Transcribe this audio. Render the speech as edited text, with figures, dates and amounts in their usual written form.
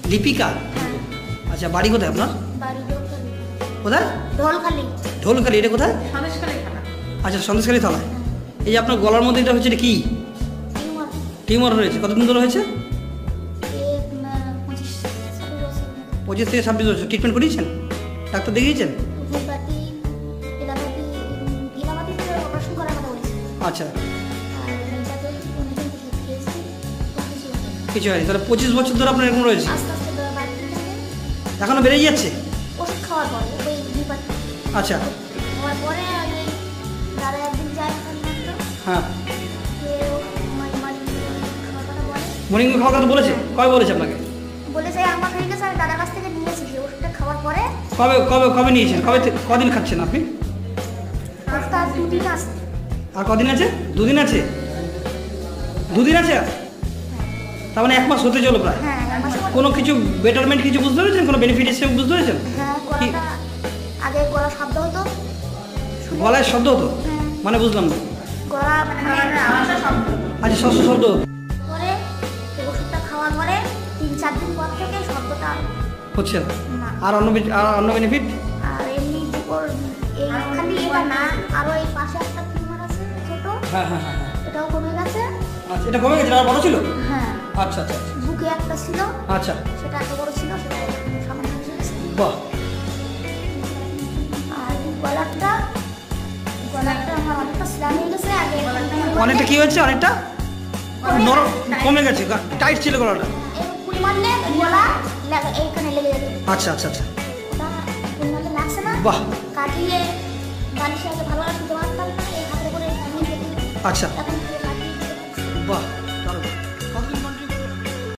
দীপিকা? আচ্ছা, বাড়ি কোথায় আপনার? কোথায়? ঢোলখালি। ঢোলখালি, এটা কোথায়? আচ্ছা, সন্দেশখালী থানা। এই যে আপনার গলার মধ্যে এটা হচ্ছে, এটা কি? টিউমার হয়েছে। কতদিন ধরে হয়েছে? 25 থেকে 26 বছর। ট্রিটমেন্ট করিয়েছেন? ডাক্তার দেখিয়েছেন? আচ্ছা, কিছু হয়নি। তাহলে 25 বছর ধরে আপনার এরকম রয়েছে? এখনো বেড়েই যাচ্ছে? আচ্ছা, হ্যাঁ। মর্নিং খাওয়ার কথা বলেছে? কবে বলেছে আপনাকে? কবে কবে কবে নিয়েছেন? কদিন খাচ্ছেন আপনি? আর কদিন আছে? 2 দিন আছে? 2 দিন আছে? তার মানে 1 মাস হতে চলো প্রায়। কোনো কিছু বেটারমেন্ট কিছু বুঝতে পেরেছেন? কোনো বেনিফিট এসে বুঝতে পেরেছেন? গলায় শব্দ হতো? মানে বুঝলাম না। আচ্ছা, শব্দ হচ্ছে না। আর অন্য বেনিফিট? হ্যাঁ হ্যাঁ হ্যাঁ, এটাও কমে গেছে। আচ্ছা, এটা কমে গেছে? আর বড় ছিল? হ্যাঁ। আচ্ছা আচ্ছা, বুকে একটা ছিল। আচ্ছা, সেটা এত বড় ছিল, সেটা সামান্য হয়ে গেছে। বাহ। আর গলাটা আমার অনেকটা স্ল্যাম হয়ে গেছে। আগে অনেকটা কি হয়েছে? অনেকটা নরম কমে গেছে। টাইট ছিল গলাটা? পুরি মারলে গলা এইখানে লেগে যেত। আচ্ছা আচ্ছা আচ্ছা, ওটা পুরি মারলে লাগছে না। বাহ। কাটিয়ে বালিশে আগে ভালো রাখতে পারতাম না, এই হাতে করে আচ্ছা, এখন কাটিয়ে বাহ।